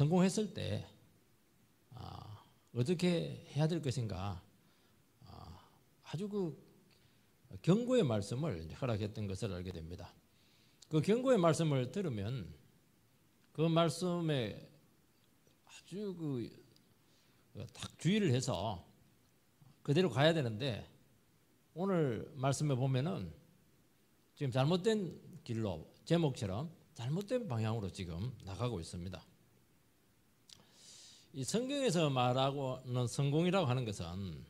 성공했을 때 어떻게 해야 될 것인가, 아주 그 경고의 말씀을 허락했던 것을 알게 됩니다. 그 경고의 말씀을 들으면 그 말씀에 아주 딱 주의를 해서 그대로 가야 되는데, 오늘 말씀에 보면은 지금 잘못된 길로, 제목처럼 잘못된 방향으로 지금 나가고 있습니다. 이 성경에서 말하고는 성공이라고 하는 것은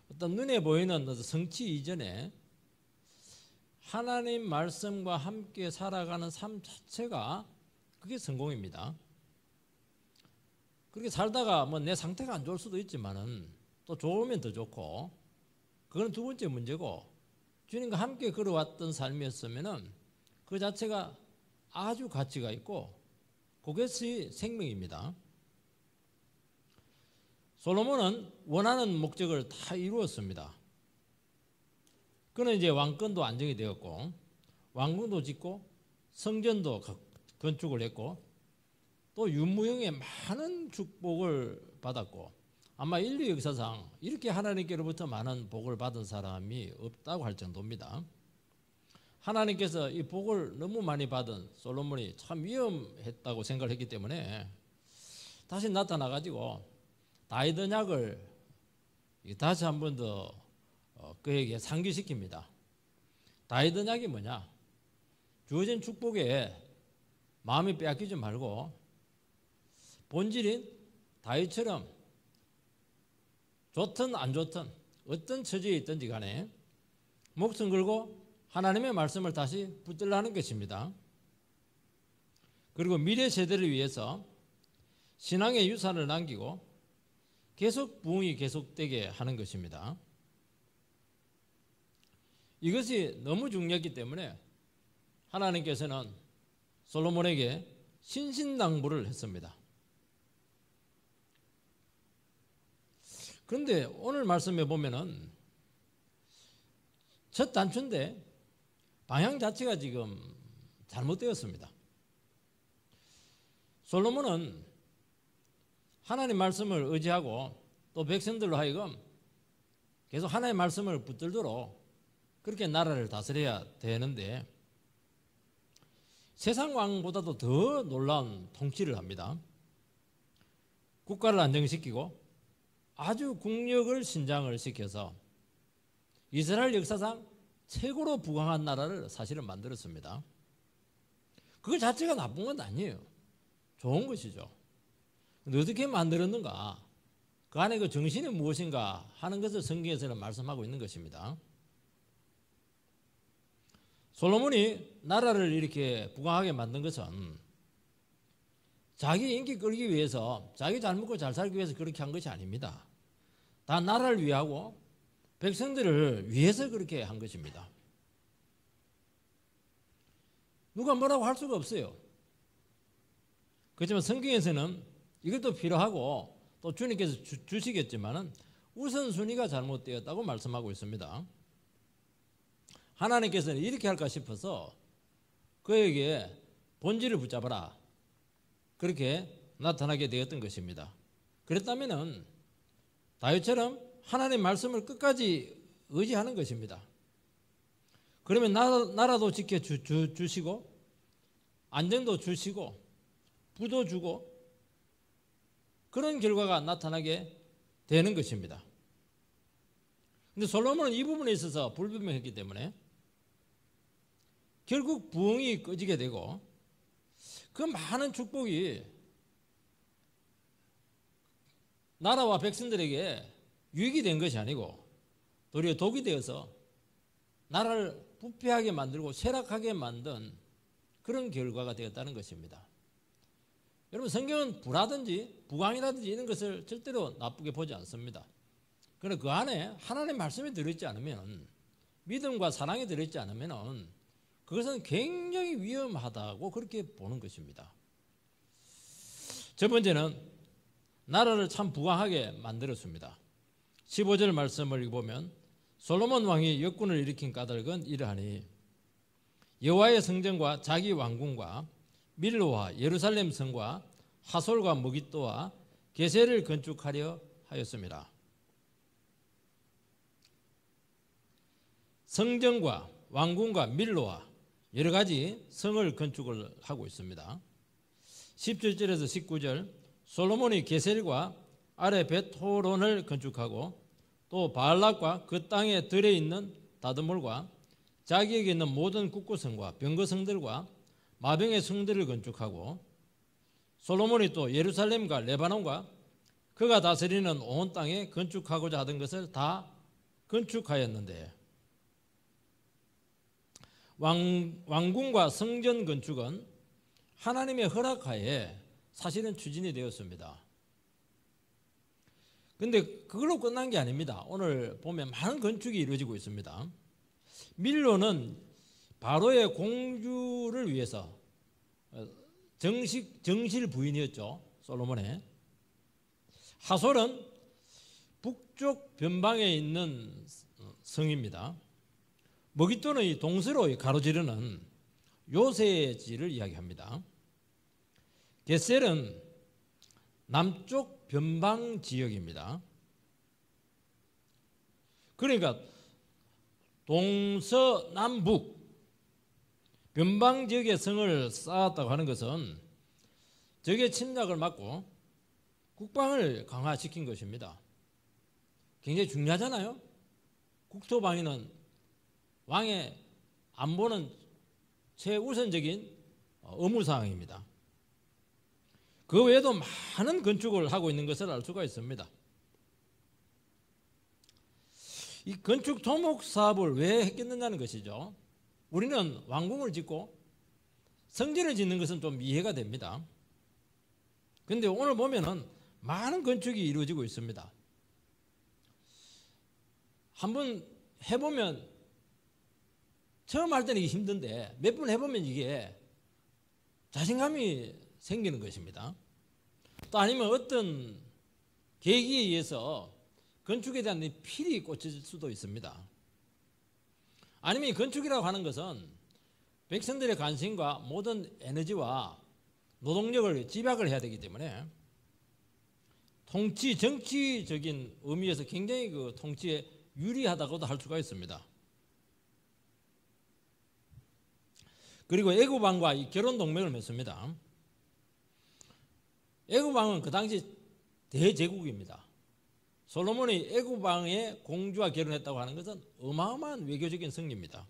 어떤 눈에 보이는 성취 이전에 하나님 말씀과 함께 살아가는 삶 자체가 그게 성공입니다. 그렇게 살다가 뭐 내 상태가 안 좋을 수도 있지만은 또 좋으면 더 좋고, 그건 두 번째 문제고, 주님과 함께 걸어왔던 삶이었으면은 그 자체가 아주 가치가 있고 그것이 생명입니다. 솔로몬은 원하는 목적을 다 이루었습니다. 그는 이제 왕권도 안정이 되었고, 왕궁도 짓고, 성전도 건축을 했고, 또 유무형의 많은 축복을 받았고, 아마 인류 역사상 이렇게 하나님께로부터 많은 복을 받은 사람이 없다고 할 정도입니다. 하나님께서 이 복을 너무 많이 받은 솔로몬이 참 위험했다고 생각을 했기 때문에 다시 나타나가지고 다윗 언약을 다시 한 번 더 그에게 상기시킵니다. 다윗 언약이 뭐냐? 주어진 축복에 마음이 빼앗기지 말고 본질인 다윗처럼 좋든 안 좋든 어떤 처지에 있든지 간에 목숨 걸고 하나님의 말씀을 다시 붙들라는 것입니다. 그리고 미래 세대를 위해서 신앙의 유산을 남기고 계속 부흥이 계속되게 하는 것입니다. 이것이 너무 중요했기 때문에 하나님께서는 솔로몬에게 신신당부를 했습니다. 그런데 오늘 말씀에 보면은 첫 단추인데 방향 자체가 지금 잘못되었습니다. 솔로몬은 하나님 말씀을 의지하고 또 백성들로 하여금 계속 하나님의 말씀을 붙들도록 그렇게 나라를 다스려야 되는데, 세상 왕보다도 더 놀라운 통치를 합니다. 국가를 안정시키고 아주 국력을 신장을 시켜서 이스라엘 역사상 최고로 부강한 나라를 사실은 만들었습니다. 그 자체가 나쁜 건 아니에요. 좋은 것이죠. 근데 어떻게 만들었는가, 그 안에 그 정신이 무엇인가 하는 것을 성경에서는 말씀하고 있는 것입니다. 솔로몬이 나라를 이렇게 부강하게 만든 것은 자기 인기 끌기 위해서, 자기 잘 먹고 잘 살기 위해서 그렇게 한 것이 아닙니다. 다 나라를 위하고 백성들을 위해서 그렇게 한 것입니다. 누가 뭐라고 할 수가 없어요. 그렇지만 성경에서는 이것도 필요하고 또 주님께서 주시겠지만은 우선순위가 잘못되었다고 말씀하고 있습니다. 하나님께서는 이렇게 할까 싶어서 그에게 본질을 붙잡아라, 그렇게 나타나게 되었던 것입니다. 그랬다면은 다윗처럼 하나님의 말씀을 끝까지 의지하는 것입니다. 그러면 나라도 지켜주시고 안정도 주시고 부도 주고 그런 결과가 나타나게 되는 것입니다. 그런데 솔로몬은 이 부분에 있어서 불분명했기 때문에 결국 부흥이 꺼지게 되고 그 많은 축복이 나라와 백성들에게 유익이 된 것이 아니고 도리어 독이 되어서 나라를 부패하게 만들고 쇠락하게 만든 그런 결과가 되었다는 것입니다. 여러분, 성경은 부라든지 부강이라든지 이런 것을 절대로 나쁘게 보지 않습니다. 그러나 그 안에 하나님의 말씀이 들어있지 않으면, 믿음과 사랑이 들어있지 않으면 그것은 굉장히 위험하다고 그렇게 보는 것입니다. 첫 번째는 나라를 참 부강하게 만들었습니다. 15절 말씀을 읽어보면 솔로몬 왕이 역군을 일으킨 까닭은 이러하니 여호와의 성전과 자기 왕궁과 밀로와 예루살렘 성과 하솔과 머깃도와 게셀을 건축하려 하였습니다. 성전과 왕궁과 밀로와 여러 가지 성을 건축을 하고 있습니다. 17절에서 19절 솔로몬이 게셀과 아래 벳호론을 건축하고 또 바알락과 그 땅에 들에 있는 다드몰과 자기에게 있는 모든 국고성과 병거성들과 마병의 성들을 건축하고 솔로몬이 또 예루살렘과 레바논과 그가 다스리는 온 땅에 건축하고자 하던 것을 다 건축하였는데 왕궁과 성전 건축은 하나님의 허락하에 사실은 추진이 되었습니다. 그런데 그걸로 끝난 게 아닙니다. 오늘 보면 많은 건축이 이루어지고 있습니다. 밀로는 바로의 공주를 위해서 정실 부인이었죠. 솔로몬의. 하솔은 북쪽 변방에 있는 성입니다. 머깃도는 이 동서로 가로지르는 요새지를 이야기합니다. 게셀은 남쪽 변방 지역입니다. 그러니까 동서남북 변방 지역의 성을 쌓았다고 하는 것은 적의 침략을 막고 국방을 강화시킨 것입니다. 굉장히 중요하잖아요. 국토방위는 왕의 안보는 최우선적인 의무사항입니다. 그 외에도 많은 건축을 하고 있는 것을 알 수가 있습니다. 이 건축 토목 사업을 왜 했겠느냐는 것이죠. 우리는 왕궁을 짓고 성전을 짓는 것은 좀 이해가 됩니다. 그런데 오늘 보면은 많은 건축이 이루어지고 있습니다. 한번 해보면 처음 할 때는 이게 힘든데 몇 번 해보면 이게 자신감이 생기는 것입니다. 또 아니면 어떤 계기에 의해서 건축에 대한 필이 꽂힐 수도 있습니다. 아니면 건축이라고 하는 것은 백성들의 관심과 모든 에너지와 노동력을 집약을 해야 되기 때문에 정치적인 의미에서 굉장히 그 통치에 유리하다고도 할 수가 있습니다. 그리고 애굽 왕과 이 결혼 동맹을 맺습니다. 애굽 왕은 그 당시 대제국입니다. 솔로몬이 애굽 왕의 공주와 결혼했다고 하는 것은 어마어마한 외교적인 승리입니다.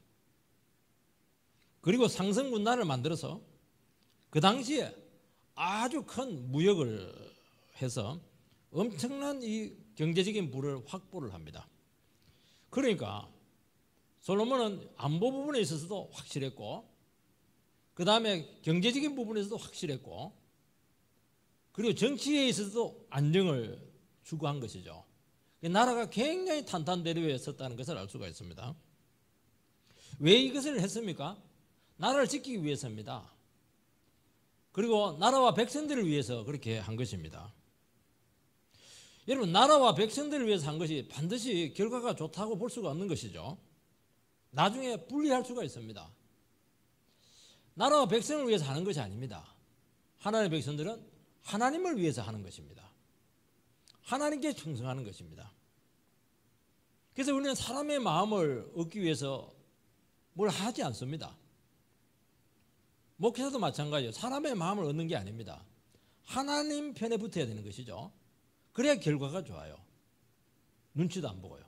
그리고 상성 군단을 만들어서 그 당시에 아주 큰 무역을 해서 엄청난 이 경제적인 부를 확보를 합니다. 그러니까 솔로몬은 안보 부분에 있어서도 확실했고 그 다음에 경제적인 부분에서도 확실했고 그리고 정치에 있어서도 안정을 추구한 것이죠. 나라가 굉장히 탄탄대로에 섰다는 것을 알 수가 있습니다. 왜 이것을 했습니까? 나라를 지키기 위해서입니다. 그리고 나라와 백성들을 위해서 그렇게 한 것입니다. 여러분, 나라와 백성들을 위해서 한 것이 반드시 결과가 좋다고 볼 수가 없는 것이죠. 나중에 불리할 수가 있습니다. 나라와 백성을 위해서 하는 것이 아닙니다. 하나님의 백성들은 하나님을 위해서 하는 것입니다. 하나님께 충성하는 것입니다. 그래서 우리는 사람의 마음을 얻기 위해서 뭘 하지 않습니다. 목회자도 마찬가지예요. 사람의 마음을 얻는 게 아닙니다. 하나님 편에 붙어야 되는 것이죠. 그래야 결과가 좋아요. 눈치도 안 보고요.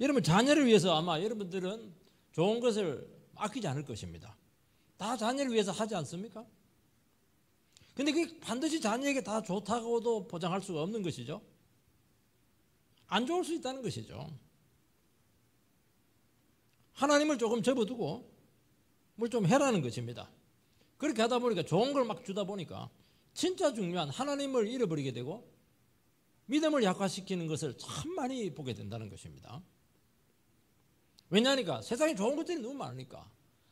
여러분, 자녀를 위해서 아마 여러분들은 좋은 것을 아끼지 않을 것입니다. 다 자녀를 위해서 하지 않습니까? 근데 그게 반드시 자녀에게 다 좋다고도 보장할 수가 없는 것이죠. 안 좋을 수 있다는 것이죠. 하나님을 조금 접어두고 뭘 좀 해라는 것입니다. 그렇게 하다 보니까 좋은 걸 막 주다 보니까 진짜 중요한 하나님을 잃어버리게 되고 믿음을 약화시키는 것을 참 많이 보게 된다는 것입니다. 왜냐하니까 세상에 좋은 것들이 너무 많으니까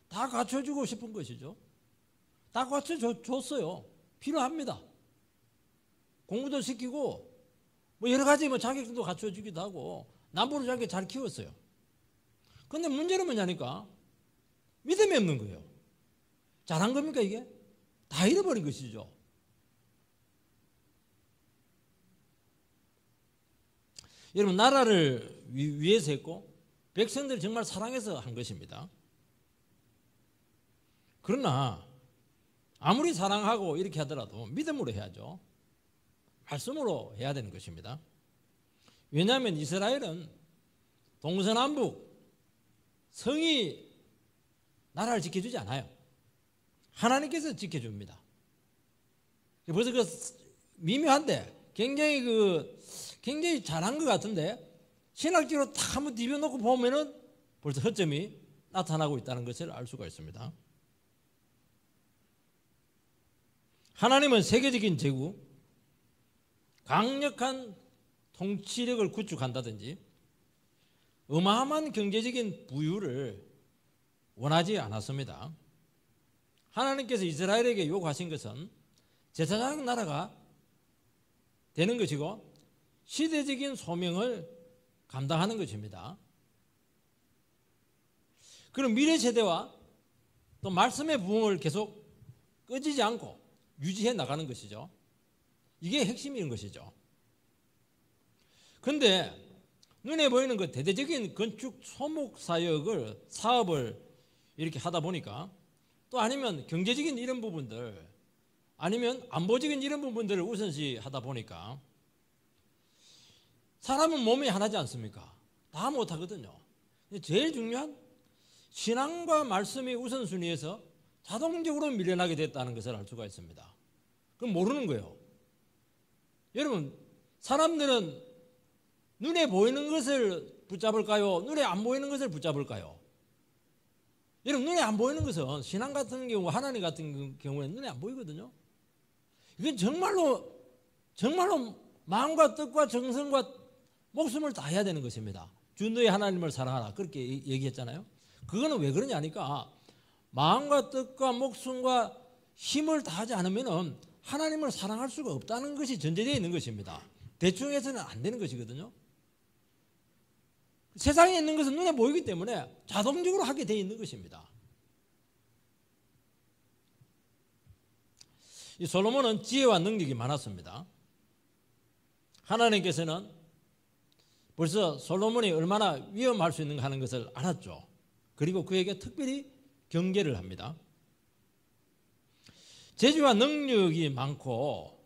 다 갖춰주고 싶은 것이죠. 다 갖춰줬어요. 필요합니다. 공부도 시키고 뭐 여러 가지 뭐 자격증도 갖춰주기도 하고 남부를 자기 잘 키웠어요. 그런데 문제는 뭐냐니까 믿음이 없는 거예요. 잘한 겁니까 이게? 다 잃어버린 것이죠. 여러분 나라를 위해서 했고 백성들을 정말 사랑해서 한 것입니다. 그러나 아무리 사랑하고 이렇게 하더라도 믿음으로 해야죠. 말씀으로 해야 되는 것입니다. 왜냐하면 이스라엘은 동서남북 성이 나라를 지켜주지 않아요. 하나님께서 지켜줍니다. 벌써 그 미묘한데 굉장히 잘한 것 같은데 신학적으로 딱 한번 뒤벼놓고 보면은 벌써 허점이 나타나고 있다는 것을 알 수가 있습니다. 하나님은 세계적인 제국, 강력한 통치력을 구축한다든지 어마어마한 경제적인 부유를 원하지 않았습니다. 하나님께서 이스라엘에게 요구하신 것은 제사장 나라가 되는 것이고 시대적인 소명을 감당하는 것입니다. 그럼 미래 세대와 또 말씀의 부흥을 계속 꺼지지 않고 유지해 나가는 것이죠. 이게 핵심인 것이죠. 그런데 눈에 보이는 그 대대적인 건축 소목 사업을 이렇게 하다 보니까 또 아니면 경제적인 이런 부분들 아니면 안보적인 이런 부분들을 우선시 하다 보니까 사람은 몸이 하나지 않습니까? 다 못하거든요. 제일 중요한 신앙과 말씀이 우선순위에서 자동적으로 밀려나게 됐다는 것을 알 수가 있습니다. 그럼 모르는 거예요. 여러분 사람들은 눈에 보이는 것을 붙잡을까요? 눈에 안 보이는 것을 붙잡을까요? 여러분 눈에 안 보이는 것은 신앙 같은 경우 하나님 같은 경우에는 눈에 안 보이거든요. 이건 정말로 마음과 뜻과 정성과 목숨을 다해야 되는 것입니다. 주 너의 하나님을 사랑하라 그렇게 얘기했잖아요. 그거는 왜 그러냐 하니까 마음과 뜻과 목숨과 힘을 다하지 않으면 하나님을 사랑할 수가 없다는 것이 전제되어 있는 것입니다. 대충 해서는 안 되는 것이거든요. 세상에 있는 것은 눈에 보이기 때문에 자동적으로 하게 되어 있는 것입니다. 이 솔로몬은 지혜와 능력이 많았습니다. 하나님께서는 벌써 솔로몬이 얼마나 위험할 수 있는가 하는 것을 알았죠. 그리고 그에게 특별히 경계를 합니다. 재주와 능력이 많고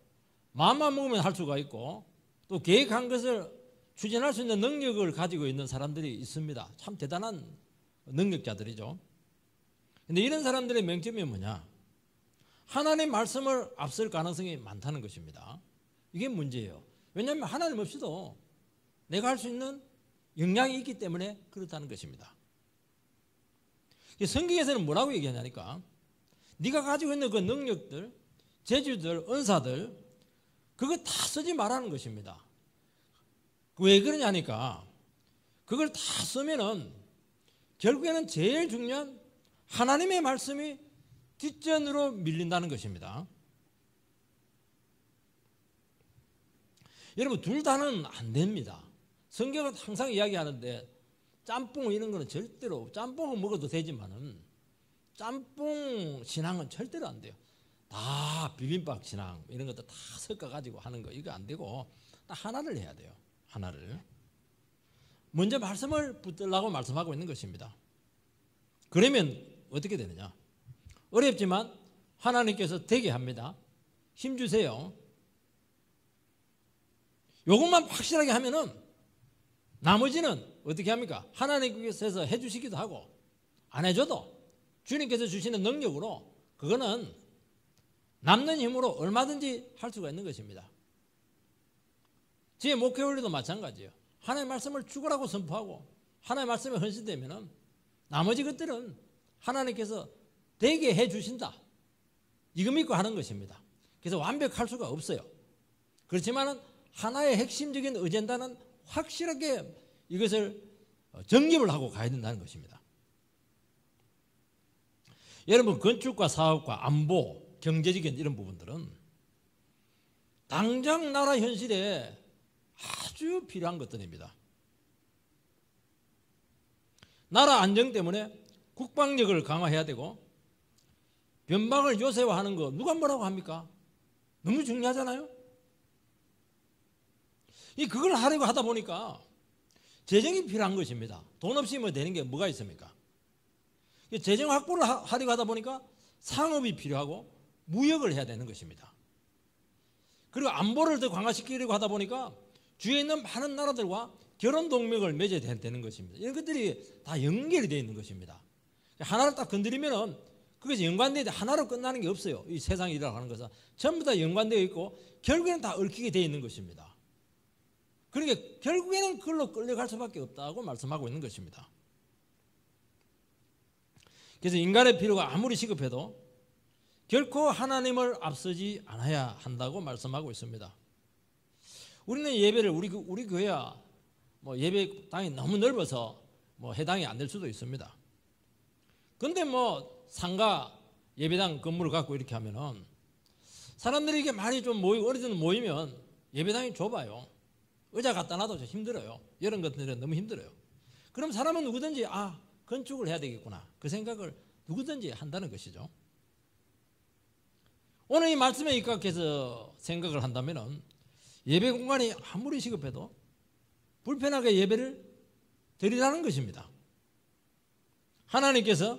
마음만 먹으면 할 수가 있고 또 계획한 것을 추진할 수 있는 능력을 가지고 있는 사람들이 있습니다. 참 대단한 능력자들이죠. 그런데 이런 사람들의 명점이 뭐냐? 하나님 말씀을 앞설 가능성이 많다는 것입니다. 이게 문제예요. 왜냐하면 하나님 없이도 내가 할 수 있는 역량이 있기 때문에 그렇다는 것입니다. 성경에서는 뭐라고 얘기하냐니까 네가 가지고 있는 그 능력들, 재주들, 은사들 그거 다 쓰지 말라는 것입니다. 왜 그러냐니까 그걸 다 쓰면은 결국에는 제일 중요한 하나님의 말씀이 뒷전으로 밀린다는 것입니다. 여러분 둘 다는 안 됩니다. 성경은 항상 이야기하는데 짬뽕 이런 거는 절대로 짬뽕은 먹어도 되지만은 짬뽕 신앙은 절대로 안 돼요. 다 비빔밥 신앙 이런 것도 다 섞어가지고 하는 거 이거 안 되고 딱 하나를 해야 돼요. 하나를 먼저 말씀을 붙들라고 말씀하고 있는 것입니다. 그러면 어떻게 되느냐? 어렵지만 하나님께서 되게 합니다. 힘 주세요. 요것만 확실하게 하면은 나머지는 어떻게 합니까? 하나님께서 해주시기도 하고 안 해줘도 주님께서 주시는 능력으로 그거는 남는 힘으로 얼마든지 할 수가 있는 것입니다. 제 목회 원리도 마찬가지예요. 하나님의 말씀을 죽으라고 선포하고 하나님의 말씀에 헌신되면은 나머지 것들은 하나님께서 되게 해주신다. 이거 믿고 하는 것입니다. 그래서 완벽할 수가 없어요. 그렇지만은 하나의 핵심적인 어젠다는 확실하게 이것을 정립을 하고 가야 된다는 것입니다. 여러분 건축과 사업과 안보, 경제적인 이런 부분들은 당장 나라 현실에 아주 필요한 것들입니다. 나라 안정 때문에 국방력을 강화해야 되고 변방을 요새화하는 거 누가 뭐라고 합니까? 너무 중요하잖아요. 그걸 하려고 하다 보니까 재정이 필요한 것입니다. 돈 없이 뭐 되는 게 뭐가 있습니까? 재정 확보를 하려고 하다 보니까 상업이 필요하고 무역을 해야 되는 것입니다. 그리고 안보를 더 강화시키려고 하다 보니까 주위에 있는 많은 나라들과 결혼 동맹을 맺어야 되는 것입니다. 이런 것들이 다 연결이 되어 있는 것입니다. 하나를 딱 건드리면은 그것이 연관되어 있는데 하나로 끝나는 게 없어요. 이 세상에 일어나는 것은 전부 다 연관되어 있고 결국에는 다 얽히게 되어 있는 것입니다. 그러니까 결국에는 그걸로 끌려갈 수밖에 없다고 말씀하고 있는 것입니다. 그래서 인간의 필요가 아무리 시급해도 결코 하나님을 앞서지 않아야 한다고 말씀하고 있습니다. 우리는 예배를 우리 교회야 뭐 예배당이 너무 넓어서 뭐 해당이 안 될 수도 있습니다. 근데 뭐 상가 예배당 건물을 갖고 이렇게 하면은 사람들이 이게 많이 좀 모이고 어디든 모이면 예배당이 좁아요. 의자 갖다 놔도 좀 힘들어요. 이런 것들은 너무 힘들어요. 그럼 사람은 누구든지 건축을 해야 되겠구나 그 생각을 누구든지 한다는 것이죠. 오늘 이 말씀에 입각해서 생각을 한다면은 예배 공간이 아무리 시급해도 불편하게 예배를 드리라는 것입니다. 하나님께서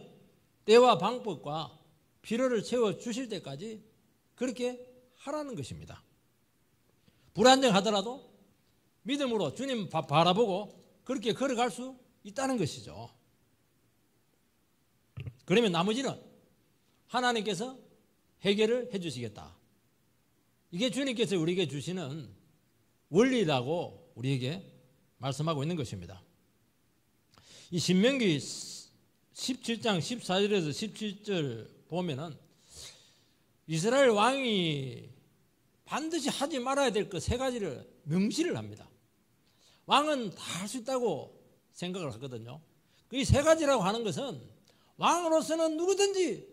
때와 방법과 필요를 채워 주실 때까지 그렇게 하라는 것입니다. 불안정하더라도 믿음으로 주님 바라보고 그렇게 걸어갈 수 있다는 것이죠. 그러면 나머지는 하나님께서 해결을 해 주시겠다. 이게 주님께서 우리에게 주시는 원리라고 우리에게 말씀하고 있는 것입니다. 이 신명기 17장 14절에서 17절 보면은 이스라엘 왕이 반드시 하지 말아야 될 것 세 가지를 명시를 합니다. 왕은 다 할 수 있다고 생각을 하거든요. 이 세 가지라고 하는 것은 왕으로서는 누구든지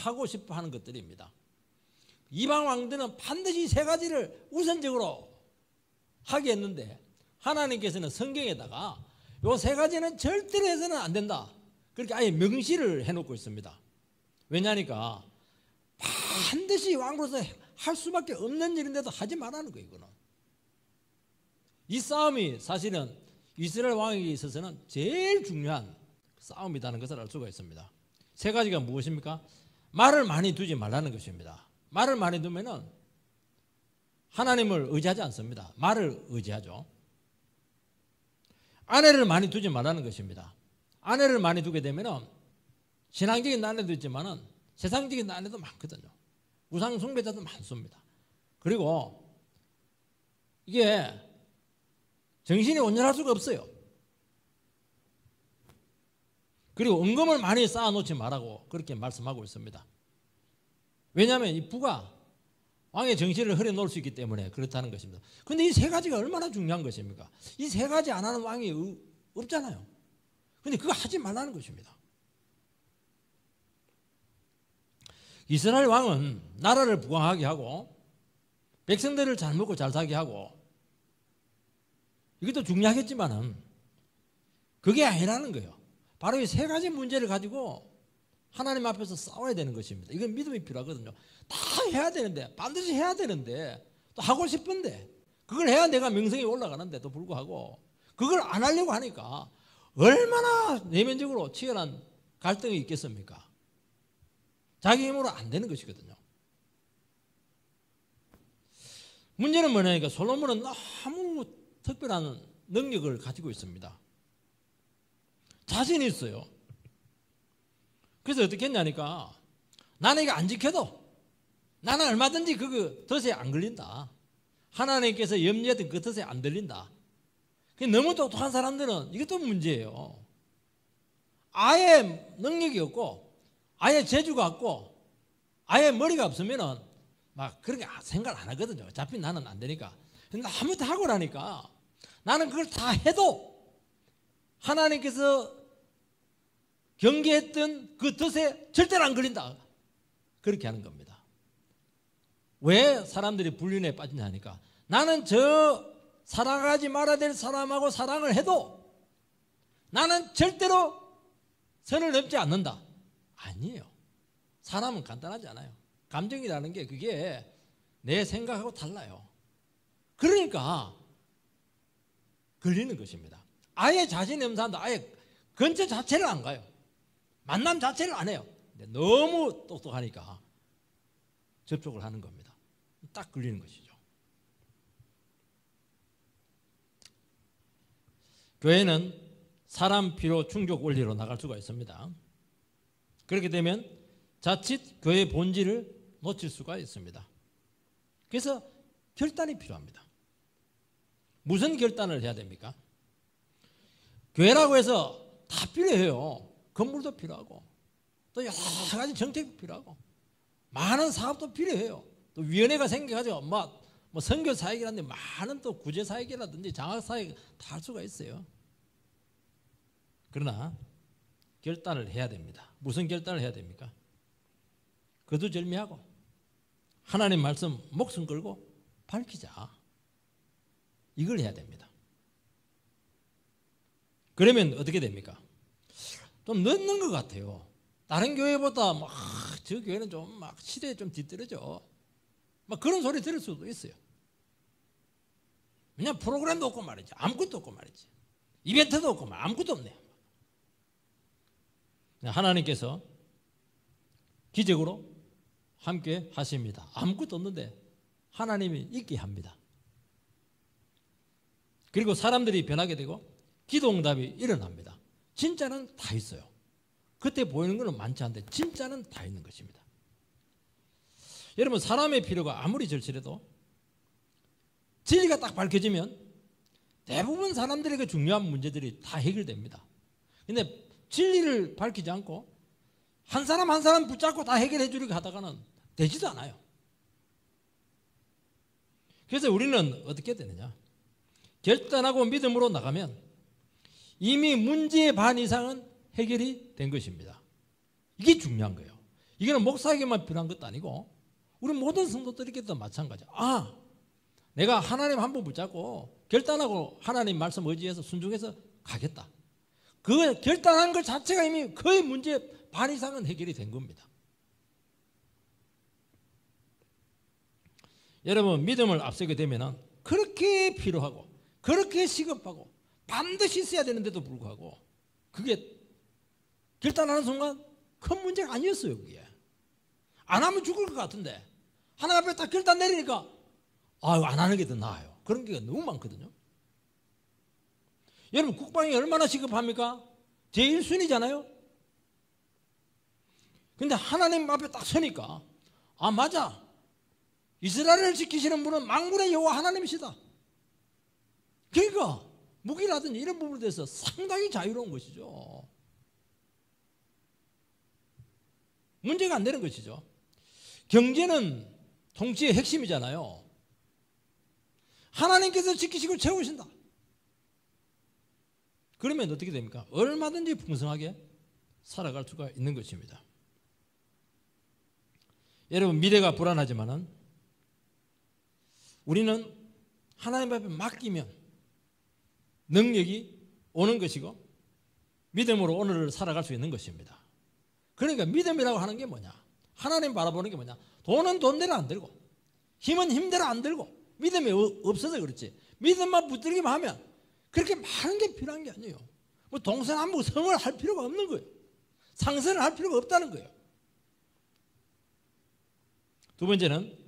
하고 싶어 하는 것들입니다. 이방 왕들은 반드시 세 가지를 우선적으로 하게 했는데 하나님께서는 성경에다가 이 세 가지는 절대로 해서는 안 된다. 그렇게 아예 명시를 해놓고 있습니다. 왜냐니까 반드시 왕으로서 할 수밖에 없는 일인데도 하지 말라는 거예요. 이거는. 이 싸움이 사실은 이스라엘 왕에게 있어서는 제일 중요한 싸움이라는 것을 알 수가 있습니다. 세 가지가 무엇입니까? 말을 많이 두지 말라는 것입니다. 말을 많이 두면은 하나님을 의지하지 않습니다. 말을 의지하죠. 아내를 많이 두지 말라는 것입니다. 아내를 많이 두게 되면은 신앙적인 아내도 있지만은 세상적인 아내도 많거든요. 우상 숭배자도 많습니다. 그리고 이게 정신이 온전할 수가 없어요. 그리고 은금을 많이 쌓아놓지 말라고 그렇게 말씀하고 있습니다. 왜냐하면 이 부가 왕의 정신을 흐려놓을 수 있기 때문에 그렇다는 것입니다. 그런데 이 세 가지가 얼마나 중요한 것입니까? 이 세 가지 안 하는 왕이 없잖아요. 그런데 그거 하지 말라는 것입니다. 이스라엘 왕은 나라를 부강하게 하고 백성들을 잘 먹고 잘 살게 하고 이것도 중요하겠지만은 그게 아니라는 거예요. 바로 이 세 가지 문제를 가지고 하나님 앞에서 싸워야 되는 것입니다. 이건 믿음이 필요하거든요. 다 해야 되는데 반드시 해야 되는데 또 하고 싶은데 그걸 해야 내가 명성이 올라가는데도 불구하고 그걸 안 하려고 하니까 얼마나 내면적으로 치열한 갈등이 있겠습니까? 자기 힘으로 안 되는 것이거든요. 문제는 뭐냐니까 솔로몬은 너무 특별한 능력을 가지고 있습니다. 자신이 있어요. 그래서 어떻게 했냐니까 나는 이거 안 지켜도 나는 얼마든지 그거 덫에 안 걸린다. 하나님께서 염려했던 그 덫에 안 들린다. 너무 똑똑한 사람들은 이것도 문제예요. 아예 능력이 없고 아예 재주가 없고 아예 머리가 없으면은 막 그렇게 생각 안 하거든요. 어차피 나는 안 되니까. 근데 아무튼 하고 나니까 나는 그걸 다 해도 하나님께서 경계했던 그 덫에 절대로 안 걸린다. 그렇게 하는 겁니다. 왜 사람들이 불륜에 빠지냐 하니까 나는 저 사랑하지 말아야 될 사람하고 사랑을 해도 나는 절대로 선을 넘지 않는다. 아니에요. 사람은 간단하지 않아요. 감정이라는 게 그게 내 생각하고 달라요. 그러니까 걸리는 것입니다. 아예 자신이 없는 사람도 아예 근처 자체를 안 가요. 만남 자체를 안 해요. 근데 너무 똑똑하니까 접촉을 하는 겁니다. 딱 걸리는 것이죠. 교회는 사람 필요 충족 원리로 나갈 수가 있습니다. 그렇게 되면 자칫 교회의 본질을 놓칠 수가 있습니다. 그래서 결단이 필요합니다. 무슨 결단을 해야 됩니까? 교회라고 해서 다 필요해요. 건물도 필요하고 또 여러 가지 정책도 필요하고 많은 사업도 필요해요. 또 위원회가 생겨가지고 뭐 선교 사역이라든지 많은 또 구제 사역이라든지 장학 사역 다 할 수가 있어요. 그러나 결단을 해야 됩니다. 무슨 결단을 해야 됩니까? 거두절미하고 하나님 말씀 목숨 걸고 밝히자. 이걸 해야 됩니다. 그러면 어떻게 됩니까? 좀 늦는 것 같아요. 다른 교회보다 저 교회는 좀 시대에 좀 뒤떨어져. 그런 소리 들을 수도 있어요. 왜냐하면 프로그램도 없고 말이지. 아무것도 없고 말이지. 이벤트도 없고 아무것도 없네요. 하나님께서 기적으로 함께 하십니다. 아무것도 없는데 하나님이 있게 합니다. 그리고 사람들이 변하게 되고 기도응답이 일어납니다. 진짜는 다 있어요. 그때 보이는 것은 많지 않은데 진짜는 다 있는 것입니다. 여러분, 사람의 필요가 아무리 절실해도 진리가 딱 밝혀지면 대부분 사람들에게 중요한 문제들이 다 해결됩니다. 근데 진리를 밝히지 않고 한 사람 한 사람 붙잡고 다 해결해 주려고 하다가는 되지도 않아요. 그래서 우리는 어떻게 되느냐? 결단하고 믿음으로 나가면 이미 문제의 반 이상은 해결이 된 것입니다. 이게 중요한 거예요. 이거는 목사에게만 필요한 것도 아니고 우리 모든 성도들에게도 마찬가지야. 내가 하나님 한 번 붙잡고 결단하고 하나님 말씀 의지해서 순종해서 가겠다. 그 결단한 것 자체가 이미 거의 문제 반 이상은 해결이 된 겁니다. 여러분, 믿음을 앞세게 되면 그렇게 필요하고 그렇게 시급하고 반드시 있어야 되는데도 불구하고 그게 결단하는 순간 큰 문제가 아니었어요. 그게 안 하면 죽을 것 같은데 하나님 앞에 딱 결단 내리니까 안 하는 게 더 나아요. 그런 게 너무 많거든요. 여러분, 국방이 얼마나 시급합니까? 제1순위잖아요. 근데 하나님 앞에 딱 서니까 맞아, 이스라엘을 지키시는 분은 만군의 여호와 하나님이시다. 그러니까 무기라든지 이런 부분에 대해서 상당히 자유로운 것이죠. 문제가 안 되는 것이죠. 경제는 통치의 핵심이잖아요. 하나님께서 지키시고 채우신다. 그러면 어떻게 됩니까? 얼마든지 풍성하게 살아갈 수가 있는 것입니다. 여러분, 미래가 불안하지만은 우리는 하나님 앞에 맡기면 능력이 오는 것이고 믿음으로 오늘을 살아갈 수 있는 것입니다. 그러니까 믿음이라고 하는 게 뭐냐? 하나님 바라보는 게 뭐냐? 돈은 돈대로 안 들고 힘은 힘대로 안 들고 믿음이 없어서 그렇지. 믿음만 붙들기만 하면 그렇게 많은 게 필요한 게 아니에요. 뭐 동서남북 성을 할 필요가 없는 거예요. 상선을 할 필요가 없다는 거예요. 두 번째는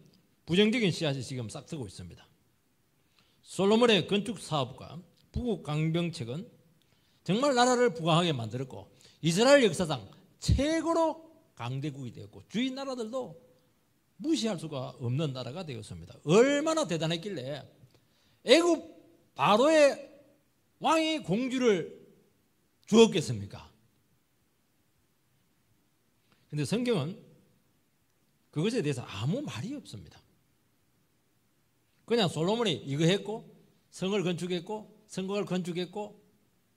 부정적인 씨앗이 지금 싹트고 있습니다. 솔로몬의 건축 사업과 북극 강병책은 정말 나라를 부강하게 만들었고 이스라엘 역사상 최고로 강대국이 되었고 주위 나라들도 무시할 수가 없는 나라가 되었습니다. 얼마나 대단했길래 애굽 바로의 왕이 공주를 주었겠습니까? 그런데 성경은 그것에 대해서 아무 말이 없습니다. 그냥 솔로몬이 이거 했고 성을 건축했고 성곽을 건축했고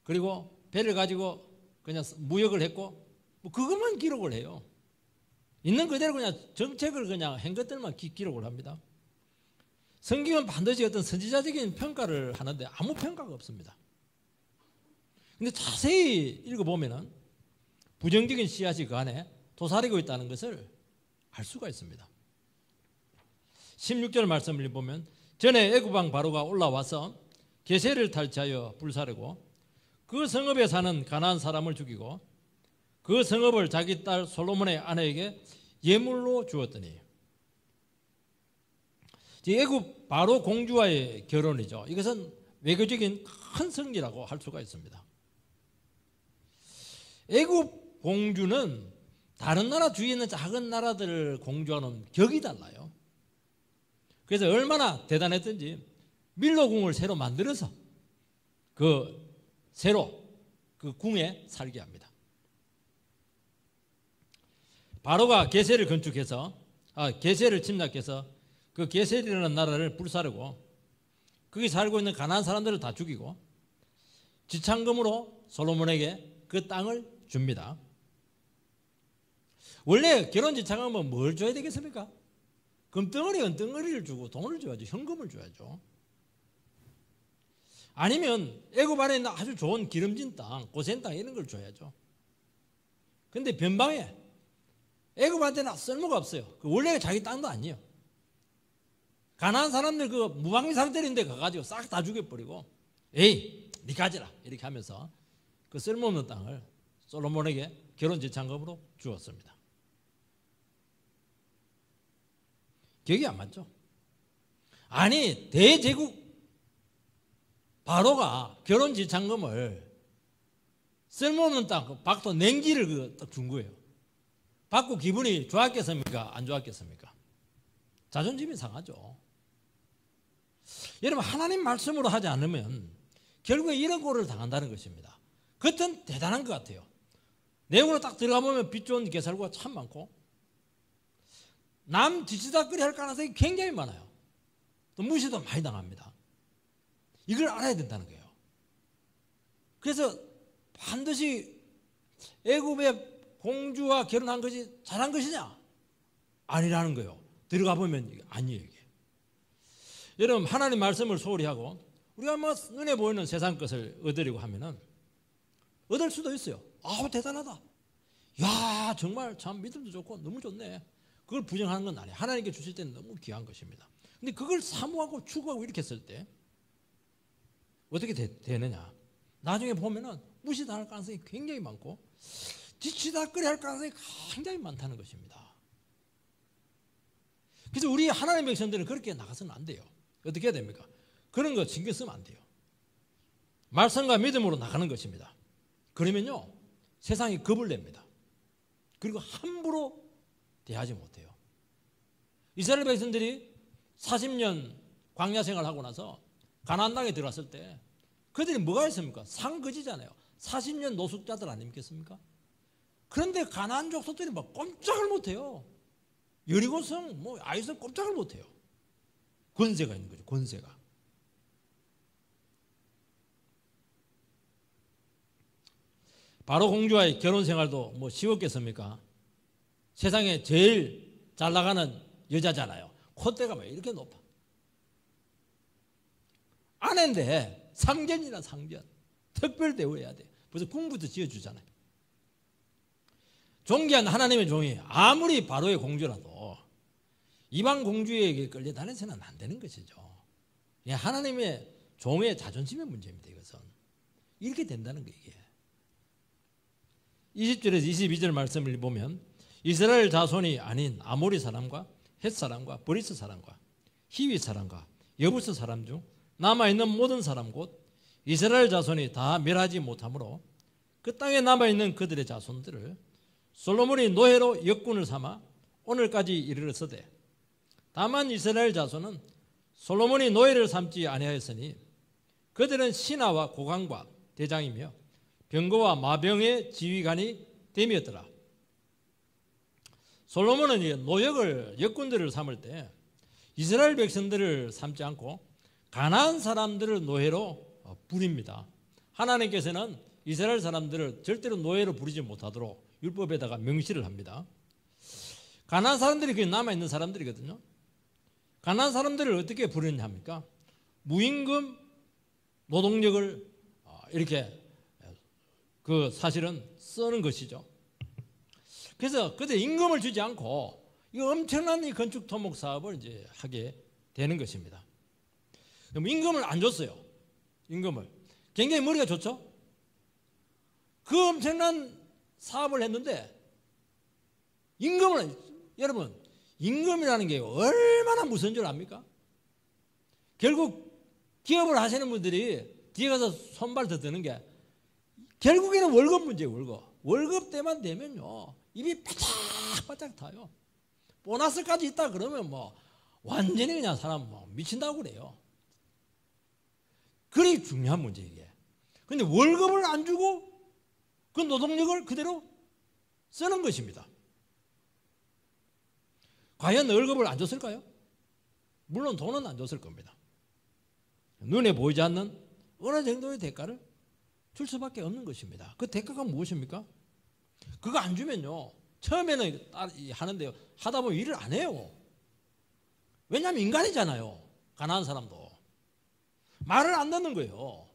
그리고 배를 가지고 그냥 무역을 했고 뭐 그것만 기록을 해요. 있는 그대로 그냥 정책을 그냥 한 것들만 기록을 합니다. 성경은 반드시 어떤 선지자적인 평가를 하는데 아무 평가가 없습니다. 근데 자세히 읽어보면은 부정적인 씨앗이 그 안에 도사리고 있다는 것을 알 수가 있습니다. 16절 말씀을 보면 전에 애굽 왕 바로가 올라와서 게셀을 탈취하여 불사르고 그 성읍에 사는 가나안 사람을 죽이고 그 성읍을 자기 딸 솔로몬의 아내에게 예물로 주었더니, 애굽 바로 공주와의 결혼이죠. 이것은 외교적인 큰 승리라고 할 수가 있습니다. 애굽 공주는 다른 나라 주위에 있는 작은 나라들 공주와는 격이 달라요. 그래서 얼마나 대단했던지 밀로궁을 새로 만들어서 새로 그 궁에 살게 합니다. 바로가 게셀을 게셀을 침략해서 그 게셀이라는 나라를 불사르고 거기 살고 있는 가나안 사람들을 다 죽이고 지창금으로 솔로몬에게 그 땅을 줍니다. 원래 결혼 지창금은 뭘 줘야 되겠습니까? 금덩어리, 은덩어리를 주고 돈을 줘야죠. 현금을 줘야죠. 아니면 애굽 안에 있는 아주 좋은 기름진 땅, 고센 땅 이런 걸 줘야죠. 근데 변방에 애굽한테는 쓸모가 없어요. 원래 자기 땅도 아니에요. 가나안 사람들 무방비 상태인데 가가지고 싹 다 죽여버리고, 에이, 니 가지라 이렇게 하면서 그 쓸모없는 땅을 솔로몬에게 결혼 지창금으로 주었습니다. 기억이 안 맞죠? 아니, 대제국 바로가 결혼 지창금을 쓸모없는 땅, 박도 냉지를 딱 준 거예요. 받고 기분이 좋았겠습니까? 안 좋았겠습니까? 자존심이 상하죠. 여러분, 하나님 말씀으로 하지 않으면 결국에 이런 꼴을 당한다는 것입니다. 그것은 대단한 것 같아요. 내용으로 딱 들어가 보면 빛 좋은 개살구가 참 많고 남 뒤치다거리 할 가능성이 굉장히 많아요. 또 무시도 많이 당합니다. 이걸 알아야 된다는 거예요. 그래서 반드시 애굽의 공주와 결혼한 것이 잘한 것이냐? 아니라는 거예요. 들어가 보면 아니에요. 이게. 여러분, 하나님 말씀을 소홀히 하고 우리가 눈에 보이는 세상 것을 얻으려고 하면은 얻을 수도 있어요. 아우, 대단하다. 야, 정말 참 믿음도 좋고 너무 좋네. 그걸 부정하는 건 아니에요. 하나님께 주실 때는 너무 귀한 것입니다. 근데 그걸 사모하고 추구하고 이렇게 했을 때 어떻게 되느냐? 나중에 보면은 무시당할 가능성이 굉장히 많고 뒤치다거리 할 가능성이 굉장히 많다는 것입니다. 그래서 우리 하나님의 백성들은 그렇게 나가서는 안 돼요. 어떻게 해야 됩니까? 그런 거 신경 쓰면 안 돼요. 말씀과 믿음으로 나가는 것입니다. 그러면요, 세상이 겁을 냅니다. 그리고 함부로 대하지 못해요. 이스라엘 백성들이 40년 광야 생활하고 나서 가나안 땅에 들어갔을 때 그들이 뭐가 있습니까? 상거지잖아요. 40년 노숙자들 아니겠습니까? 그런데 가나안 족속들이 막 꼼짝을 못해요. 여리고성, 아이성 꼼짝을 못해요. 권세가 있는 거죠. 권세가. 바로 공주와의 결혼 생활도 쉬웠겠습니까? 세상에 제일 잘 나가는 여자잖아요. 콧대가 왜 이렇게 높아? 아내인데 상전이나 상전. 특별 대우해야 돼. 벌써 궁부터 지어주잖아요. 존귀한 하나님의 종이 아무리 바로의 공주라도 이방 공주에게 끌려다녀서는 안 되는 것이죠. 하나님의 종의 자존심의 문제입니다. 이것은. 이렇게 된다는 거예요. 이게. 20절에서 22절 말씀을 보면 이스라엘 자손이 아닌 아모리 사람과 헷 사람과 브리스 사람과 히위 사람과 여부스 사람 중 남아있는 모든 사람 곧 이스라엘 자손이 다 멸하지 못하므로 그 땅에 남아있는 그들의 자손들을 솔로몬이 노예로 역군을 삼아 오늘까지 이르렀으되 다만 이스라엘 자손은 솔로몬이 노예를 삼지 아니하였으니 그들은 신하와 고관과 대장이며 병거와 마병의 지휘관이 됨이었더라. 솔로몬은 노역을 역군들을 삼을 때 이스라엘 백성들을 삼지 않고 가나안 사람들을 노예로 부립니다. 하나님께서는 이스라엘 사람들을 절대로 노예로 부리지 못하도록 율법에다가 명시를 합니다. 가나안 사람들이 거기 남아있는 사람들이거든요. 가나안 사람들을 어떻게 부르느냐 합니까? 무임금 노동력을 이렇게 사실은 쓰는 것이죠. 그래서 그때 임금을 주지 않고 이 엄청난 이 건축 토목 사업을 이제 하게 되는 것입니다. 그럼 임금을 안 줬어요. 임금을. 굉장히 머리가 좋죠? 그 엄청난 사업을 했는데 임금을, 여러분, 임금이라는 게 얼마나 무서운 줄 압니까? 결국 기업을 하시는 분들이 뒤에 가서 손발 더 드는 게 결국에는 월급 문제예요. 월급 때만 되면요 입이 바짝바짝 타요. 보너스까지 있다 그러면 뭐 완전히 그냥 사람 뭐 미친다고 그래요. 그게 중요한 문제 이게. 근데 월급을 안 주고 그 노동력을 그대로 쓰는 것입니다. 과연 월급을 안 줬을까요? 물론 돈은 안 줬을 겁니다. 눈에 보이지 않는 어느 정도의 대가를 줄 수밖에 없는 것입니다. 그 대가가 무엇입니까? 그거 안 주면요 처음에는 하는데요 하다 보면 일을 안 해요. 왜냐하면 인간이잖아요. 가난한 사람도 말을 안 듣는 거예요.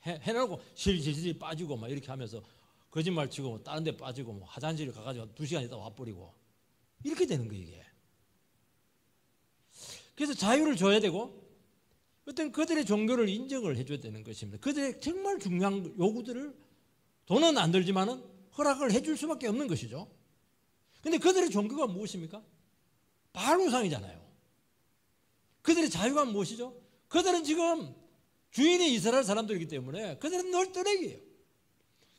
해놓고 실실실 빠지고 막 이렇게 하면서 거짓말 치고 뭐 다른 데 빠지고 뭐 화장실에 가가지고 2시간 있다 와버리고 이렇게 되는 거예요 이게. 그래서 자유를 줘야 되고 어떤 그들의 종교를 인정을 해줘야 되는 것입니다. 그들의 정말 중요한 요구들을 돈은 안 들지만은 허락을 해줄 수밖에 없는 것이죠. 근데 그들의 종교가 무엇입니까? 바알 우상이잖아요. 그들의 자유가 무엇이죠? 그들은 지금 주인이 이스라엘 사람들이기 때문에 그들은 늘 떠내기예요.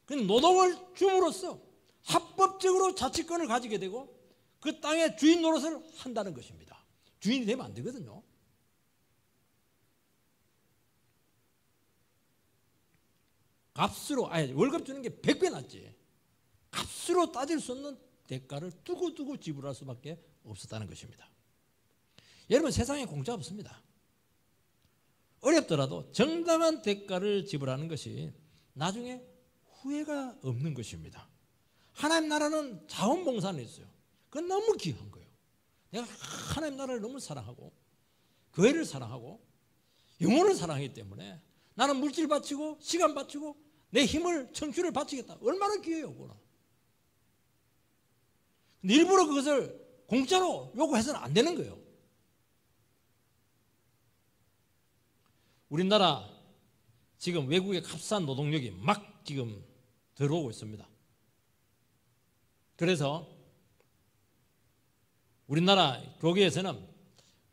근데 노동을 줌으로써 합법적으로 자치권을 가지게 되고 그 땅의 주인 노릇을 한다는 것입니다. 주인이 되면 안 되거든요. 값으로, 아니 월급 주는 게 100배 낫지. 값으로 따질 수 없는 대가를 두고두고 지불할 수밖에 없었다는 것입니다. 여러분 세상에 공짜 없습니다. 어렵더라도 정당한 대가를 지불하는 것이 나중에 후회가 없는 것입니다. 하나님 나라는 자원봉사는 있어요. 그건 너무 귀한 거예요. 내가 하나님 나라를 너무 사랑하고 교회를 사랑하고 영혼을 사랑하기 때문에 나는 물질 바치고 시간 바치고 내 힘을 청춘을 바치겠다. 얼마나 귀해요 그거는. 근데 일부러 그것을 공짜로 요구해서는 안 되는 거예요. 우리나라 지금 외국의 값싼 노동력이 막 지금 들어오고 있습니다. 그래서 우리나라 교계에서는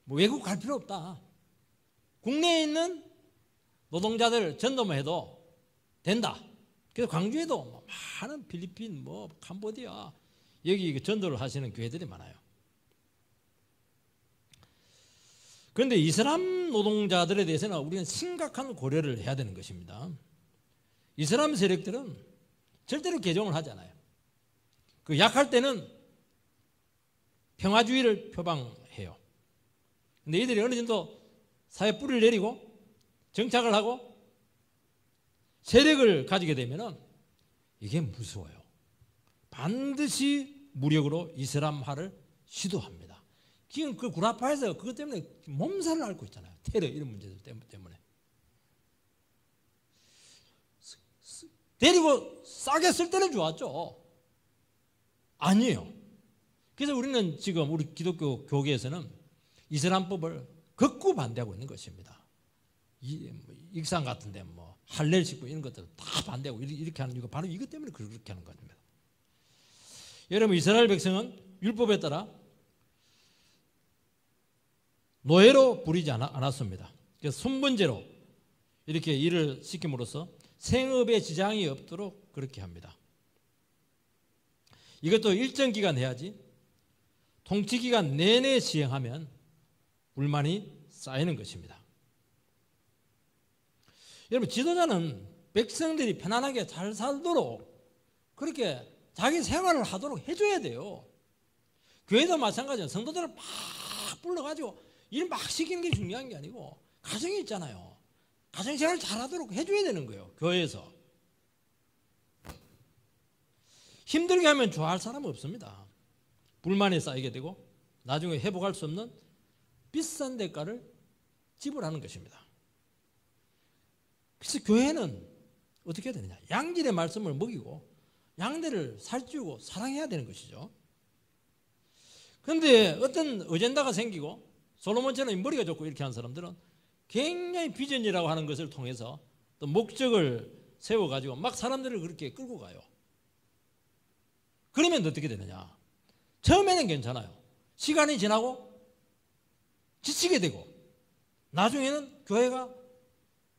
뭐 외국 갈 필요 없다. 국내에 있는 노동자들 전도만 해도 된다. 그래서 광주에도 많은 필리핀, 뭐 캄보디아 여기 전도를 하시는 교회들이 많아요. 그런데 이슬람 노동자들에 대해서는 우리는 심각한 고려를 해야 되는 것입니다. 이슬람 세력들은 절대로 개종을 하잖아요. 그 약할 때는 평화주의를 표방해요. 근데 이들이 어느 정도 사회 뿌리를 내리고 정착을 하고 세력을 가지게 되면은 이게 무서워요. 반드시 무력으로 이슬람화를 시도합니다. 지금 그 구라파에서 그것 때문에 몸살을 앓고 있잖아요. 테러 이런 문제들 때문에. 데리고 싸게 쓸 때는 좋았죠. 아니에요. 그래서 우리는 지금 우리 기독교 교계에서는 이슬람법을 극구 반대하고 있는 것입니다. 익산 같은데 뭐 할례 식구 이런 것들 다 반대하고 이렇게 하는 이유가 바로 이것 때문에 그렇게 하는 겁니다. 여러분 이스라엘 백성은 율법에 따라 노예로 부리지 않았습니다. 그래서 손번제로 이렇게 일을 시킴으로써 생업에 지장이 없도록 그렇게 합니다. 이것도 일정 기간 해야지 통치 기간 내내 시행하면 불만이 쌓이는 것입니다. 여러분 지도자는 백성들이 편안하게 잘 살도록 그렇게 자기 생활을 하도록 해줘야 돼요. 교회도 마찬가지예요. 성도들을 막 불러가지고 일 막 시키는 게 중요한 게 아니고 가정이 있잖아요. 가정생활을 잘하도록 해줘야 되는 거예요. 교회에서. 힘들게 하면 좋아할 사람은 없습니다. 불만이 쌓이게 되고 나중에 회복할 수 없는 비싼 대가를 지불하는 것입니다. 그래서 교회는 어떻게 해야 되느냐. 양질의 말씀을 먹이고 양대를 살찌우고 사랑해야 되는 것이죠. 그런데 어떤 어젠다가 생기고 솔로몬처럼 머리가 좋고 이렇게 하는 사람들은 굉장히 비전이라고 하는 것을 통해서 또 목적을 세워가지고 막 사람들을 그렇게 끌고 가요. 그러면 어떻게 되느냐? 처음에는 괜찮아요. 시간이 지나고 지치게 되고 나중에는 교회가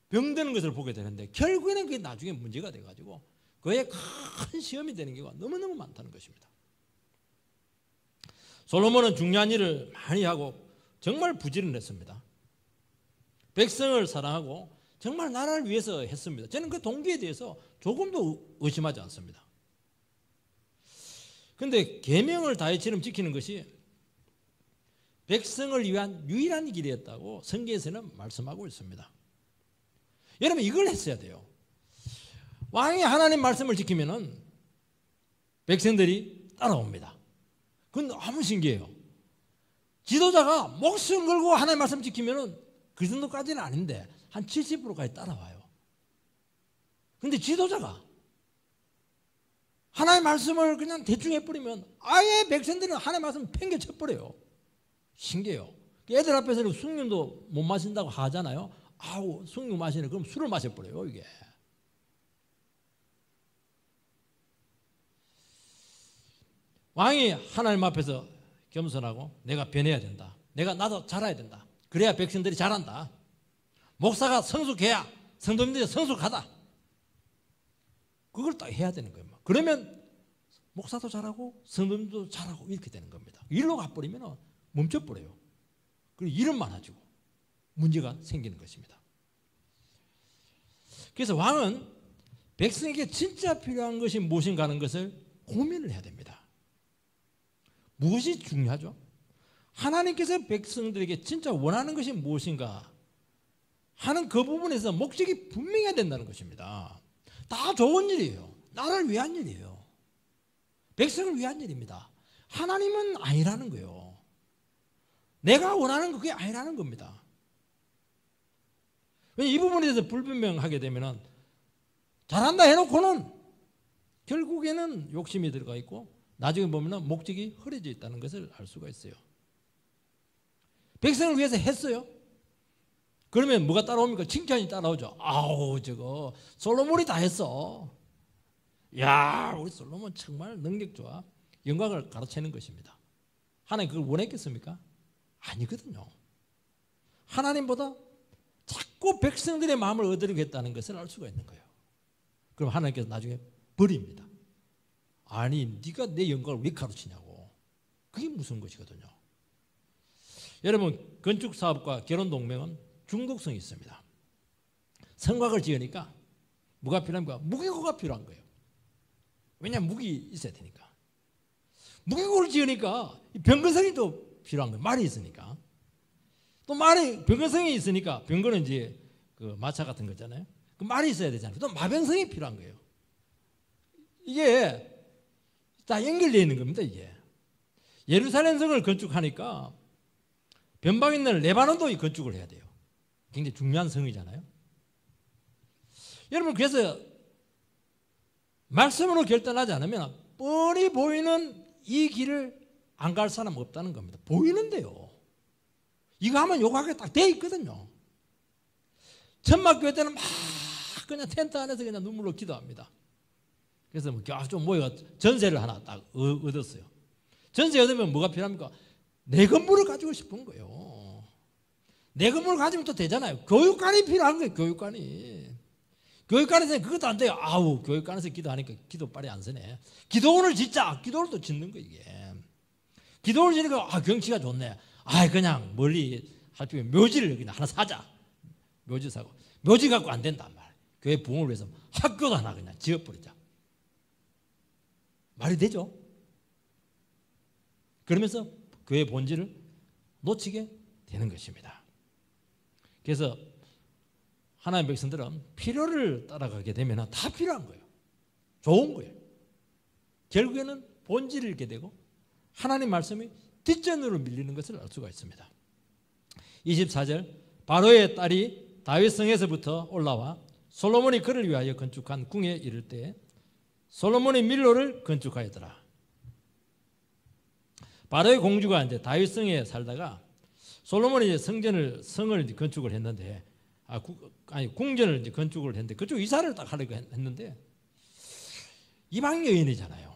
병드는 것을 보게 되는데 결국에는 그게 나중에 문제가 돼가지고 그에 큰 시험이 되는 경우가 너무너무 많다는 것입니다. 솔로몬은 중요한 일을 많이 하고 정말 부지런했습니다. 백성을 사랑하고 정말 나라를 위해서 했습니다. 저는 그 동기에 대해서 조금도 의심하지 않습니다. 그런데 계명을 다해처럼 지키는 것이 백성을 위한 유일한 길이었다고 성경에서는 말씀하고 있습니다. 여러분 이걸 했어야 돼요. 왕이 하나님 말씀을 지키면은 백성들이 따라옵니다. 그건 너무 신기해요. 지도자가 목숨 걸고 하나님 말씀 지키면은 그 정도까지는 아닌데 한 70%까지 따라와요. 근데 지도자가 하나님 말씀을 그냥 대충 해버리면 아예 백성들은 하나님 말씀 팽개쳐버려요. 신기해요. 애들 앞에서는 숭늉도 못 마신다고 하잖아요. 아우 숭늉 마시네. 그럼 술을 마셔버려요 이게. 왕이 하나님 앞에서 겸손하고 내가 변해야 된다. 나도 자라야 된다. 그래야 백성들이 자란다. 목사가 성숙해야 성도님들이 성숙하다. 그걸 딱 해야 되는 거예요. 그러면 목사도 잘하고 성도님도 잘하고 이렇게 되는 겁니다. 일로 가버리면 멈춰버려요. 그리고 일은 많아지고 문제가 생기는 것입니다. 그래서 왕은 백성에게 진짜 필요한 것이 무엇인가 하는 것을 고민을 해야 됩니다. 무엇이 중요하죠? 하나님께서 백성들에게 진짜 원하는 것이 무엇인가 하는 그 부분에서 목적이 분명해야 된다는 것입니다. 다 좋은 일이에요. 나를 위한 일이에요. 백성을 위한 일입니다. 하나님은 아니라는 거예요. 내가 원하는 그게 아니라는 겁니다. 이 부분에 대해서 불분명하게 되면 잘한다 해놓고는 결국에는 욕심이 들어가 있고 나중에 보면 목적이 흐려져 있다는 것을 알 수가 있어요. 백성을 위해서 했어요. 그러면 뭐가 따라옵니까? 칭찬이 따라오죠. 아우 저거 솔로몬이 다 했어. 야 우리 솔로몬 정말 능력 좋아. 영광을 가로채는 것입니다. 하나님 그걸 원했겠습니까? 아니거든요. 하나님보다 자꾸 백성들의 마음을 얻으려겠다는 것을 알 수가 있는 거예요. 그럼 하나님께서 나중에 버립니다. 아니 네가 내 영광을 왜 가르치냐고. 그게 무슨 것이거든요. 여러분 건축사업과 결혼동맹은 중독성이 있습니다. 성곽을 지으니까 뭐가 필요합니까? 무기고가 필요한 거예요. 왜냐하면 무기 있어야 되니까. 무기고를 지으니까 병거성이 또 필요한 거예요. 말이 있으니까. 또 말이 병거성이 있으니까 병거는 이제 그 마차 같은 거잖아요. 그 말이 있어야 되잖아요. 또 마병성이 필요한 거예요. 이게 다 연결되어 있는 겁니다. 이게 예루살렘 성을 건축하니까 변방에 있는 레바논도 건축을 해야 돼요. 굉장히 중요한 성이잖아요. 여러분 그래서 말씀으로 결단하지 않으면 뻔히 보이는 이 길을 안 갈 사람 없다는 겁니다. 보이는데요. 이거 하면 요거하게 딱 돼 있거든요. 천막교회 때는 막 그냥 텐트 안에서 그냥 눈물로 기도합니다. 그래서 좀 모여가 전세를 하나 딱 얻었어요. 전세 얻으면 뭐가 필요합니까? 내 건물을 가지고 싶은 거예요. 내 건물을 가지면 또 되잖아요. 교육관이 필요한 거예요. 교육관에서 그것도 안 돼요. 아우 교육관에서 기도하니까 기도 빨리 안 서네. 기도원을 짓자. 기도를 또 짓는 거예요. 이게 기도원을 짓니까 경치가 좋네. 그냥 멀리 할 필요 묘지를 그냥 하나 사자. 묘지 사고 묘지 갖고 안 된단 말이에요. 교회 부흥을 위해서 학교도 하나 그냥 지어버리자. 말이 되죠? 그러면서 교회 본질을 놓치게 되는 것입니다. 그래서 하나님의 백성들은 필요를 따라가게 되면 다 필요한 거예요. 좋은 거예요. 결국에는 본질을 잃게 되고 하나님 말씀이 뒷전으로 밀리는 것을 알 수가 있습니다. 24절 바로의 딸이 다윗성에서부터 올라와 솔로몬이 그를 위하여 건축한 궁에 이를 때 솔로몬이 밀로를 건축하였더라. 바로의 공주가 이제 다윗성에 살다가 솔로몬이 이제 성을 이제 건축을 했는데, 궁전을 이제 건축을 했는데, 그쪽 이사를 딱 하려고 했는데, 이방 여인이잖아요.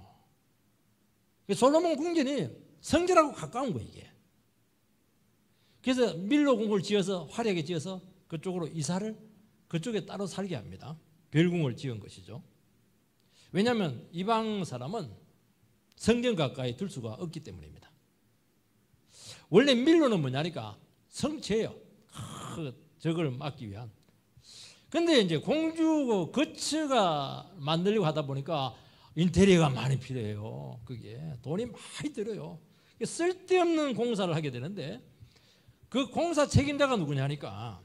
솔로몬 궁전이 성전하고 가까운 거예요, 이게. 그래서 밀로 궁을 지어서, 화려하게 지어서 그쪽으로 이사를 그쪽에 따로 살게 합니다. 별궁을 지은 것이죠. 왜냐하면 이방 사람은 성전 가까이 둘 수가 없기 때문입니다. 원래 밀로는 뭐냐니까 성체예요. 저걸 막기 위한. 근데 이제 공주 거처가 만들려고 하다 보니까 인테리어가 많이 필요해요. 그게 돈이 많이 들어요. 쓸데없는 공사를 하게 되는데, 그 공사 책임자가 누구냐니까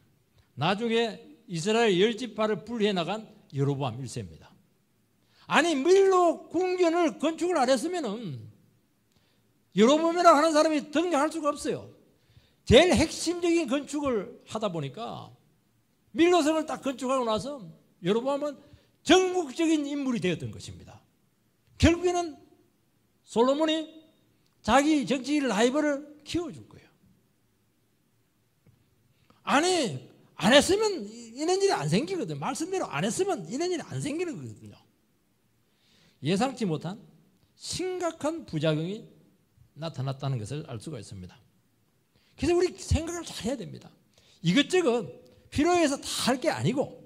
나중에 이스라엘 10지파를 분리해 나간 여로보암 1세입니다. 아니, 밀로 궁전을 건축을 안 했으면은 여로보암이라고 하는 사람이 등장할 수가 없어요. 제일 핵심적인 건축을 하다 보니까 밀로성을 딱 건축하고 나서 여로보암은 전국적인 인물이 되었던 것입니다. 결국에는 솔로몬이 자기 정치 라이벌을 키워줄 거예요. 아니, 안 했으면 이런 일이 안 생기거든요. 말씀대로 안 했으면 이런 일이 안 생기는 거거든요. 예상치 못한 심각한 부작용이 나타났다는 것을 알 수가 있습니다. 그래서 우리 생각을 잘 해야 됩니다. 이것저것 필요해서 다 할 게 아니고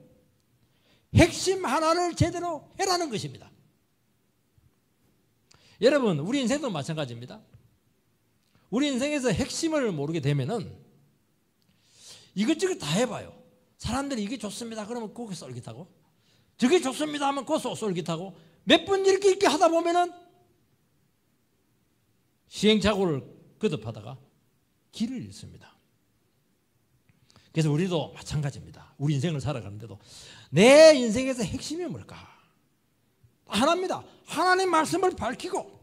핵심 하나를 제대로 해라는 것입니다. 여러분, 우리 인생도 마찬가지입니다. 우리 인생에서 핵심을 모르게 되면은 이것저것 다 해봐요. 사람들이 이게 좋습니다 그러면 그거 쏠깃하고, 저게 좋습니다 하면 그거 쏠깃하고, 몇 번 이렇게 하다 보면은 시행착오를 거듭하다가 길을 잃습니다. 그래서 우리도 마찬가지입니다. 우리 인생을 살아가는데도 내 인생에서 핵심이 뭘까? 하나입니다. 하나님 말씀을 밝히고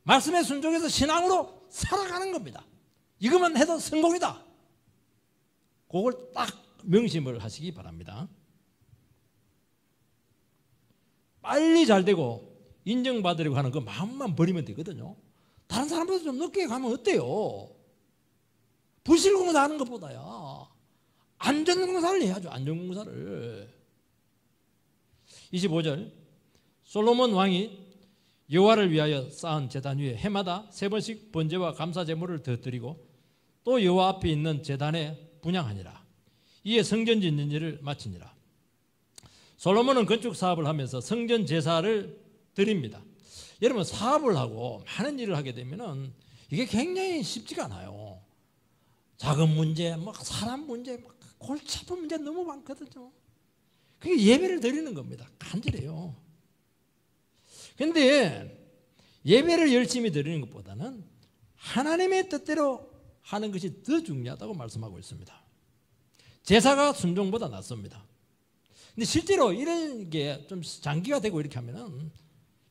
말씀에 순종해서 신앙으로 살아가는 겁니다. 이것만 해도 성공이다. 그걸 딱 명심을 하시기 바랍니다. 빨리 잘 되고 인정받으려고 하는 그 마음만 버리면 되거든요. 다른 사람보다 좀 늦게 가면 어때요? 부실공사 하는 것보다야 안전공사를 해야죠. 안전공사를. 25절, 솔로몬 왕이 여호와를 위하여 쌓은 제단 위에 해마다 3번씩 번제와 감사 제물을 더 드리고 또 여호와 앞에 있는 제단에 분향하니라. 이에 성전 짓는 일을 마치니라. 솔로몬은 건축 사업을 하면서 성전 제사를 드립니다. 여러분, 사업을 하고 많은 일을 하게 되면은 이게 굉장히 쉽지가 않아요. 자금 문제, 사람 문제, 골치 아픈 문제 너무 많거든요. 그게 예배를 드리는 겁니다. 간절해요. 그런데 예배를 열심히 드리는 것보다는 하나님의 뜻대로 하는 것이 더 중요하다고 말씀하고 있습니다. 제사가 순종보다 낫습니다. 근데 실제로 이런 게 좀 장기가 되고 이렇게 하면은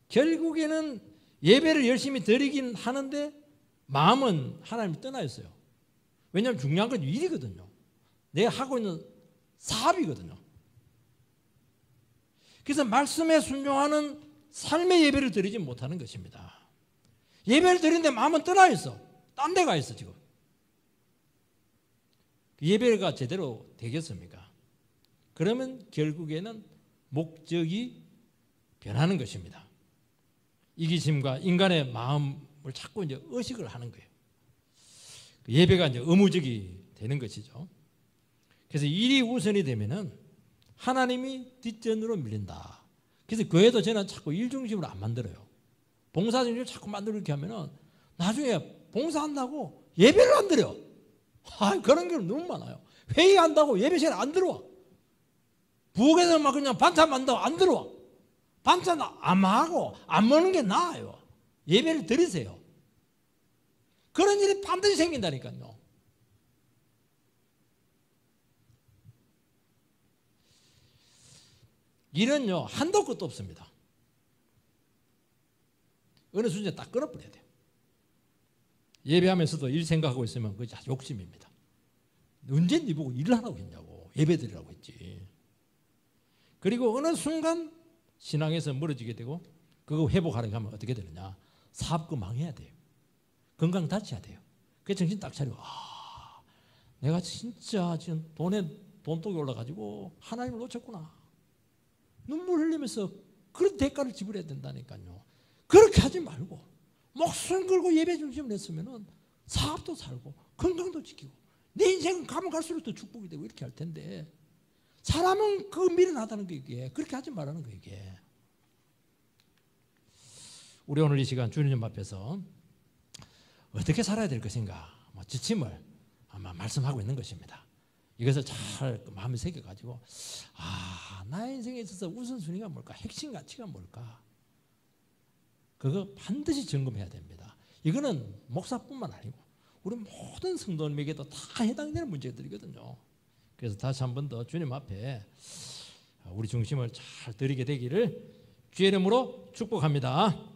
결국에는 예배를 열심히 드리긴 하는데 마음은 하나님 떠나 있어요. 왜냐하면 중요한 건 일이거든요. 내가 하고 있는 사업이거든요. 그래서 말씀에 순종하는 삶의 예배를 드리지 못하는 것입니다. 예배를 드리는데 마음은 떠나 있어. 딴 데 가 있어 지금. 예배가 제대로 되겠습니까? 그러면 결국에는 목적이 변하는 것입니다. 이기심과 인간의 마음을 자꾸 이제 의식을 하는 거예요. 예배가 이제 의무적이 되는 것이죠. 그래서 일이 우선이 되면은 하나님이 뒷전으로 밀린다. 그래서 교회도 저는 자꾸 일 중심으로 안 만들어요. 봉사 중심으로 자꾸 만들고 이렇게 하면은 나중에 봉사한다고 예배를 안 드려. 그런 게 너무 많아요. 회의한다고 예배실에 안 들어와. 부엌에서 막 그냥 반찬 만든다고 안 들어와. 반찬 안 하고 안 먹는 게 나아요. 예배를 드리세요. 그런 일이 반드시 생긴다니까요. 일은요, 한도 끝도 없습니다. 어느 수준에 딱 끊어버려야 돼요. 예배하면서도 일 생각하고 있으면 그게 욕심입니다. 언제 네 보고 일을 하라고 했냐고. 예배 드리라고 했지. 그리고 어느 순간 신앙에서 멀어지게 되고 그거 회복하려고 하면 어떻게 되느냐? 사업도 망해야 돼요. 건강 다쳐야 돼요. 그래서 정신 딱 차리고 내가 진짜 지금 돈독이 올라가지고 하나님을 놓쳤구나. 눈물 흘리면서 그런 대가를 지불해야 된다니까요. 그렇게 하지 말고 목숨 걸고 예배 중심을 했으면 사업도 살고 건강도 지키고 내 인생은 가면 갈수록 더 축복이 되고 이렇게 할 텐데 사람은 그 미련하다는 거 이게. 그렇게 하지 말라는 거 이게. 우리 오늘 이 시간 주님 앞에서 어떻게 살아야 될 것인가 지침을 아마 말씀하고 있는 것입니다. 이것을 잘 마음에 새겨가지고 나의 인생에 있어서 우선순위가 뭘까? 핵심 가치가 뭘까? 그거 반드시 점검해야 됩니다. 이거는 목사뿐만 아니고 우리 모든 성도님에게도 다 해당되는 문제들이거든요. 그래서 다시 한 번 더 주님 앞에 우리 중심을 잘 드리게 되기를 주의 이름으로 축복합니다.